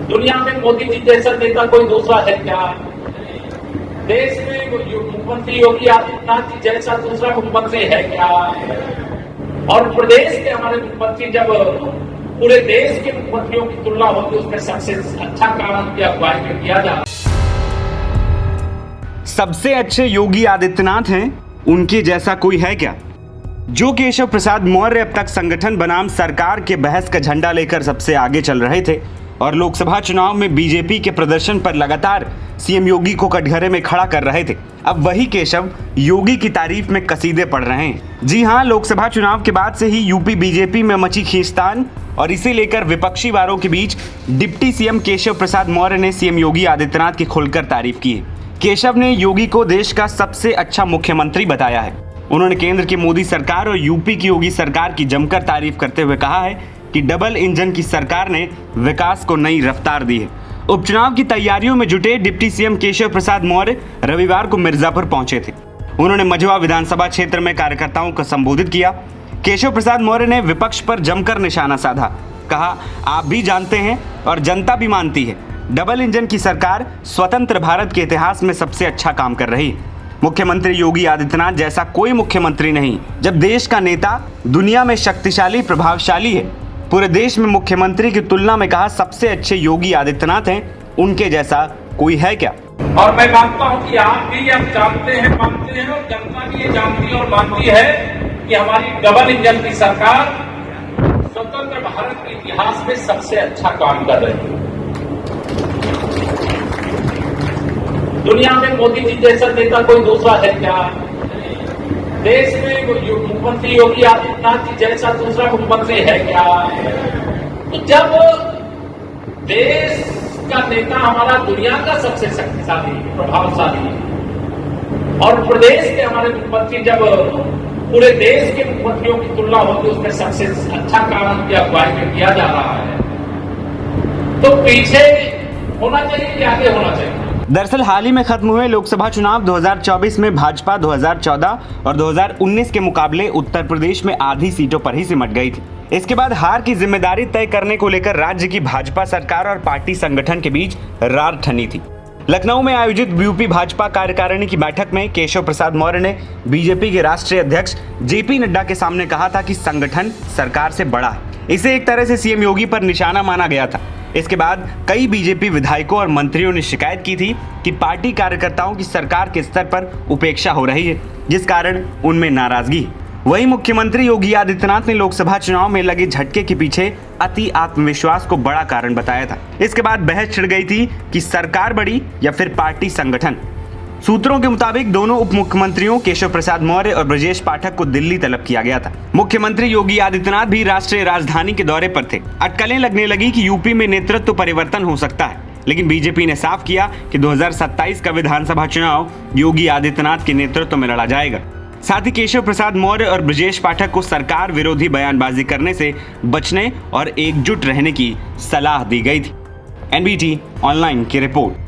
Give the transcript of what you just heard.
दुनिया में मोदी जी जैसा नेता कोई दूसरा है क्या? देश में मुख्यमंत्री योगी आदित्यनाथ जी जैसा दूसरा मुख्यमंत्री है क्या? और प्रदेश के हमारे मुख्यमंत्री जब पूरे देश के मुख्यमंत्रियों की तुलना होती है उसमें सबसे अच्छा काम किया हुआ है किया जा रहा है। सबसे अच्छे योगी आदित्यनाथ हैं, उनके जैसा कोई है क्या? जो केशव प्रसाद मौर्य अब तक संगठन बनाम सरकार के बहस का झंडा लेकर सबसे आगे चल रहे थे और लोकसभा चुनाव में बीजेपी के प्रदर्शन पर लगातार सीएम योगी को कटघरे में खड़ा कर रहे थे, अब वही केशव योगी की तारीफ में कसीदे पढ़ रहे हैं। जी हां, लोकसभा चुनाव के बाद से ही यूपी बीजेपी में मची खींचतान और इसे लेकर विपक्षी वारों के बीच डिप्टी सीएम केशव प्रसाद मौर्य ने सीएम योगी आदित्यनाथ की खुलकर तारीफ की है। केशव ने योगी को देश का सबसे अच्छा मुख्यमंत्री बताया है। उन्होंने केंद्र की मोदी सरकार और यूपी की योगी सरकार की जमकर तारीफ करते हुए कहा है कि डबल इंजन की सरकार ने विकास को नई रफ्तार दी है। उपचुनाव की तैयारियों में जुटे डिप्टी सीएम केशव प्रसाद मौर्य रविवार को मिर्जापुर पहुंचे थे। उन्होंने मझवा विधानसभा क्षेत्र में कार्यकर्ताओं को संबोधित किया। केशव प्रसाद मौर्य ने विपक्ष पर जमकर निशाना साधा। कहा, आप भी जानते हैं और जनता भी मानती है, डबल इंजन की सरकार स्वतंत्र भारत के इतिहास में सबसे अच्छा काम कर रही है। मुख्यमंत्री योगी आदित्यनाथ जैसा कोई मुख्यमंत्री नहीं। जब देश का नेता दुनिया में शक्तिशाली प्रभावशाली है, पूरे देश में मुख्यमंत्री की तुलना में कहा सबसे अच्छे योगी आदित्यनाथ हैं, उनके जैसा कोई है क्या? और मैं मानता हूं कि आप भी अब जानते हैं, मानते हैं और जनता भी ये जानती और मानती है कि हमारी डबल इंजन की सरकार स्वतंत्र भारत के इतिहास में सबसे अच्छा काम कर रही है। दुनिया में मोदी जी जैसा नेता कोई दूसरा है क्या? देश में मुख्यमंत्री योगी आदित्यनाथ जी जैसा दूसरा मुख्यमंत्री है क्या? तो जब देश का नेता हमारा दुनिया का सबसे शक्तिशाली प्रभावशाली और प्रदेश के हमारे मुख्यमंत्री जब पूरे देश के मुख्यमंत्रियों की तुलना होती है उसमें सबसे अच्छा काम किया हुआ है किया जा रहा है, तो पीछे होना चाहिए कि आगे होना चाहिए? दरअसल हाल ही में खत्म हुए लोकसभा चुनाव 2024 में भाजपा 2014 और 2019 के मुकाबले उत्तर प्रदेश में आधी सीटों पर ही सिमट गई थी। इसके बाद हार की जिम्मेदारी तय करने को लेकर राज्य की भाजपा सरकार और पार्टी संगठन के बीच रार ठनी थी। लखनऊ में आयोजित यूपी भाजपा कार्यकारिणी की बैठक में केशव प्रसाद मौर्य ने बीजेपी के राष्ट्रीय अध्यक्ष जेपी नड्डा के सामने कहा था कि संगठन सरकार से बड़ा है। इसे एक तरह से सीएम योगी पर निशाना माना गया था। इसके बाद कई बीजेपी विधायकों और मंत्रियों ने शिकायत की थी कि पार्टी कार्यकर्ताओं की सरकार के स्तर पर उपेक्षा हो रही है, जिस कारण उनमें नाराजगी है। वहीं मुख्यमंत्री योगी आदित्यनाथ ने लोकसभा चुनाव में लगे झटके के पीछे अति आत्मविश्वास को बड़ा कारण बताया था। इसके बाद बहस छिड़ गई थी कि सरकार बड़ी या फिर पार्टी संगठन। सूत्रों के मुताबिक दोनों उप मुख्यमंत्रियों केशव प्रसाद मौर्य और ब्रजेश पाठक को दिल्ली तलब किया गया था। मुख्यमंत्री योगी आदित्यनाथ भी राष्ट्रीय राजधानी के दौरे पर थे। अटकलें लगने लगी कि यूपी में नेतृत्व परिवर्तन हो सकता है, लेकिन बीजेपी ने साफ किया कि 2027 का विधानसभा चुनाव योगी आदित्यनाथ के नेतृत्व में लड़ा जाएगा। साथ ही केशव प्रसाद मौर्य और ब्रजेश पाठक को सरकार विरोधी बयानबाजी करने से बचने और एकजुट रहने की सलाह दी गई थी। एनबीटी ऑनलाइन की रिपोर्ट।